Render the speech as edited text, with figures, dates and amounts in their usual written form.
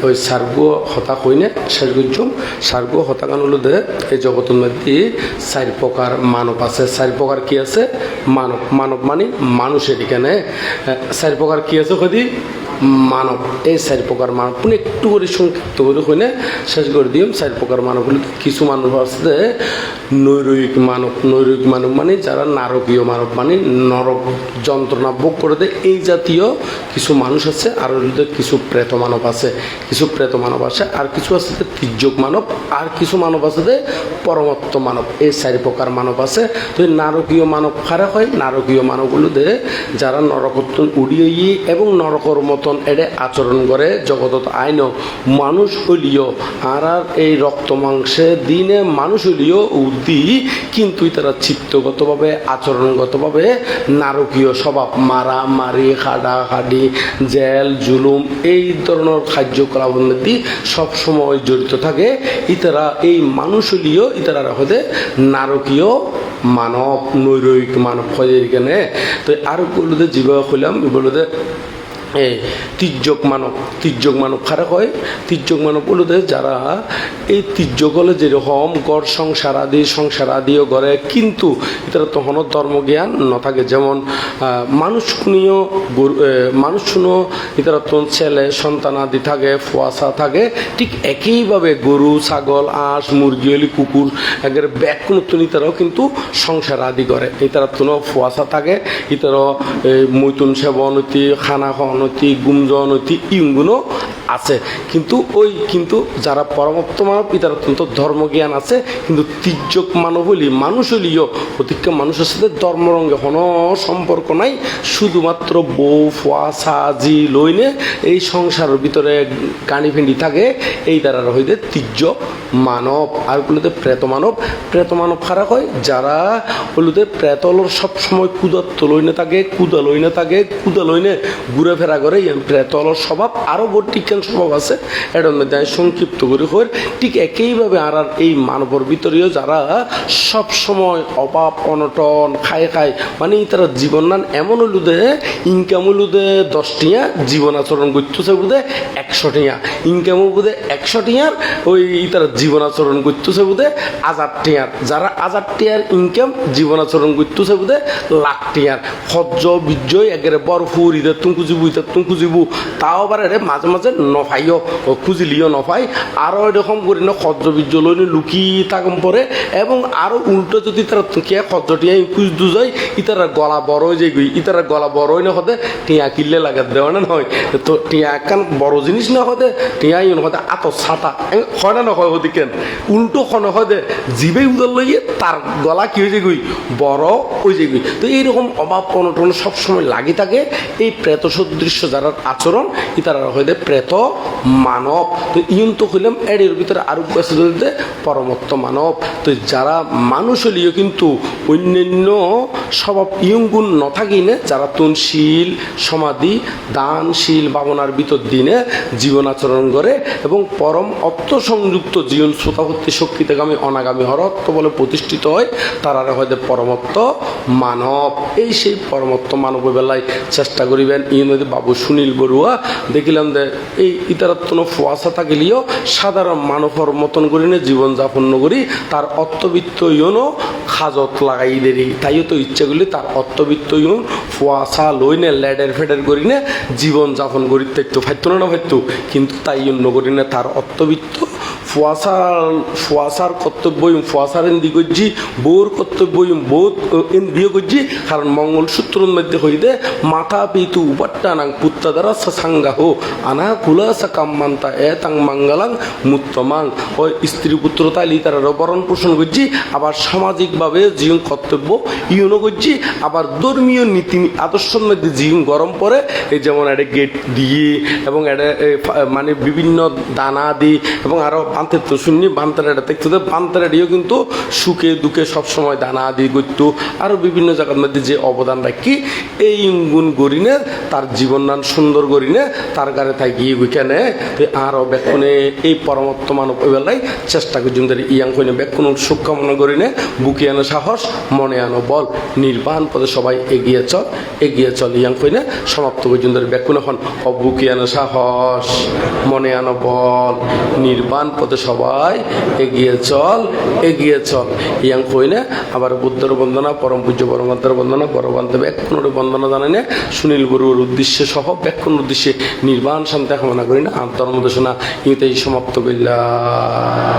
ওই সার্গো হতা কইনে শেষ করছুম সার্গো হতাকান হলো দে এই জগতের মধ্যে চার প্রকার মানব আছে। চার প্রকার কি আছে? মানব। মানব মানে মানুষের এখানে চার প্রকার কি আছে কদি মানব। এই চার প্রকার মানব পুনে একটু করে সংক্ষিপ্ত করে কইনে শেষ করে দিম। চার প্রকার মানব হলো কিছু মানুষ আছে নৈরয়িক মানব। নৈরয়িক মানব মানে যারা নারকীয় মানব মানে নরক যন্ত্রণা ভোগ করে দেয় এই জাতীয় কিছু মানুষ আছে। আর কিছু প্রেত মানব আছে, কিছু প্রেত মানব আছে, আর কিছু আছে তির্যক মানব, আর কিছু মানব আছে যে পরমাত্ম মানব। এই চার প্রকার মানব আছে। তো নারকীয় মানব খারা হয় নারকীয় মানবগুলো দে যারা নরকত্তন উড়িয়ে এবং নরকর মতন এডে আচরণ করে জগতত আইন মানুষ হইলিও আর আর এই রক্ত মাংসে দিনে মানুষ হইলিও উদ্দি কিন্তু তারা চিত্তগতভাবে আচরণগতভাবে নারকীয় স্বভাব মারা মারি খাডা খাডি জেল জুলুম এই ধরনের কার্যকলাপের মধ্যে সবসময় জড়িত থাকে। ইতারা এই মানুষ হইলিও ইতারা হতে নারকীয় মানব নৈরয়িক মানব হয় এখানে। তো আর বলতে জীবন হইলাম বলতে তির্যক মানব। তির্যক মানব খারা হয় তির্যক মানব বলতে যারা এই তির্যক হলে যেরকম গড় সংসার আদিও করে কিন্তু এটার তখনও ধর্মজ্ঞান নথাকে। যেমন মানুষ শুনিও মানুষ শুনো এটার তখন ছেলে সন্তান আদি থাকে ফুয়াশা থাকে ঠিক একইভাবে গরু ছাগল আঁশ মুরগি হলি কুকুর একের ব্যাগ নতুন ইতারাও কিন্তু সংসার আদি করে। এটার তখন ফুয়াশা থাকে ইতারও মৈতুন সেবন অতি খানা খাওয়ান অতি গুমজন অতি ইগুলো আছে। কিন্তু যারা পরমাত্ম মানব ইতার অত্যন্ত ধর্মজ্ঞান আছে। কিন্তু তির্যক মানব হলি মানুষ হলিও অতিক্রম মানুষের সাথে ধর্মরঙ্গে কোনো সম্পর্ক নাই। শুধুমাত্র বউ ফুয়া সাজি লইনে এই সংসারের ভিতরে গানি ফেন্ডি থাকে এই দ্বারা হইতে তির্যক মানব। আর গুলোতে প্রেত মানব। প্রেত মানব খারাপ হয় যারা হলুদে প্রেতলর সবসময় কুদত্ত লইনে থাকে কুদা লইনে ঘুরে ফেরা করে। প্রেতলর স্বভাব আরও বর্তিজ্ঞান স্বভাব আছে। এটার মধ্যে আমি সংক্ষিপ্ত করে হই ঠিক একইভাবে আর এই মানবর ভিতরেও যারা সবসময় অভাব অনটন খায় মানে তারা জীবন নান এমন হলুদে ইনকাম হলুদে 10 টিয়া জীবন আচরণ করতেছে বোধে 100 টিয়া ইনকামও বোধে 100 টিয়ার ওই তারা জীবন আচরণ করতেছে বোধে 1000 টিয়ার। যারা 1000 টিয়ার ইনকাম জীবন আচরণ করতেছে বোধে 1,00,000 টিয়ার। খজ্জ বিজয় একেবারে বরফুর ঈদের তুম খুঁজিবু তাও আবার মাঝে মাঝে নফাইও খুঁজিলিও নফাই আরও এরকম করে না খজ্জ বীর্য লইনে লুকি থাকুন পরে। এবং আরও উল্টো যদি তারা কে খজ্জটিয়া খুঁজ দু যায় ইতারা গলা বড় হয়ে যায় ইতারা গলা বড় হয়ে না হতে টিয়া কিনলে লাগাত দেওয়া না হয়। তো টিয়া একখান বড় জিনিস না হতে টিয়া ইন হতে আত ছাতা হয় না নয় হতে কেন উল্টো খনে হতে জিবে উদল লইয়ে তার গলা কি হয়ে যায় বড় হয়ে যায়। তো এইরকম অভাব অনটন সবসময় লাগি থাকে। এই প্রেত সদৃশ্য যারা আচরণ ইতারা হইতে প্রেত মানব। তো ইউন তো হইলাম এর ভিতরে আরো আছে পরমাত্ম মানব। তো যারা মানুষ হলিও কিন্তু অন্যান্য স্বভাব ইয়ুগুণ নথাকি না যারা তনশীল সমাধি দানশীল ভাবনার ভিতর দিনে জীবন আচরণ করে এবং পরম অর্থসংযুক্ত জীবন শ্রোতাভর্তি শক্তিতেগামী অনাগামী হরত্ব বলে প্রতিষ্ঠিত হয় তারা হয়তো পরমাত্ম মানব। এই সেই পরমাত্ম মানব বেলায় চেষ্টা করিবেন। ইউনিতে বাবু সুনীল বড়ুয়া দেখিলাম যে এই ইতারাত্মন ফুয়াশা থাকিলেও সাধারণ মানবর মতন করি না জীবনযাপন করি তার অর্থবিত্ত ইয়নও খাজত লাগাই দেরি তাইও তো ইচ্ছা করলে তার অর্থবিত্ত ইয়ন ফুয়াশা লইনে ল্যাডের ফেডের করি না জীবনযাপন করি দেখতো ফাইতো না ফাইতো কিন্তু তাই অন্য করি না তার অর্থবিত্ত ফুয়াশার কর্তব্য ফুয়াশার এন্দি করছি বউর কর্তব্য বহুত বিয়ে করছি কারণ মঙ্গলসূত্রের মধ্যে হইতে মাথা পিতু উপাট্টানাং পুত্তা দ্বারা সাঙ্গা হো আনা কুলা সা কাম্মান্তা এ তাং মাঙ্গালাং মুত্তমাং ওই স্ত্রী পুত্র তাইলি তারা বরণ পোষণ করছি আবার সামাজিকভাবে জীবন কর্তব্য ইউনও করছি আবার ধর্মীয় নীতি আদর্শের মধ্যে জীবন গরম পড়ে এই যেমন একটা গেট দিয়ে এবং একটা মানে বিভিন্ন দানা দিই এবং আরও আনতে তো শুনি বান্তারাটা দেখতে বান্তারাটিও কিন্তু সুখে দুঃখে সবসময় দানা আদি করতো আরও বিভিন্ন জায়গার মধ্যে যে অবদান রাখি এই গুণ গরিনে তার জীবনান সুন্দর গরিনে তার গাড়ে থাকি ওইখানে আরও ব্যাকুনে এই পরমত্ত মানব ওই বেলায় চেষ্টা করছি ইয়াং কইনে ব্যাকুন সুখ কামনা করিনে বুকে আনো সাহস মনে আনো বল নির্বাণ পদে সবাই এগিয়ে চল ইয়াং কইনে সমাপ্ত পর্যন্ত ব্যাকুন এখন বুকে আনো সাহস মনে আনো বল নির্বাণ পদে সবাই এগিয়ে চল ইয়াং কইনে আবার বুদ্ধর বন্দনা পরম পূজ্য পরমাত্মার বন্দনা পরবান্ত ব্যাকুণের বন্দনা জানাই না সুনীল গুরুর উদ্দেশ্যে সহ ব্যাকুণের উদ্দেশ্যে নির্বাণ শান্তি কামনা করি না ধর্মদেশনা ইতেই সমাপ্ত করলাম।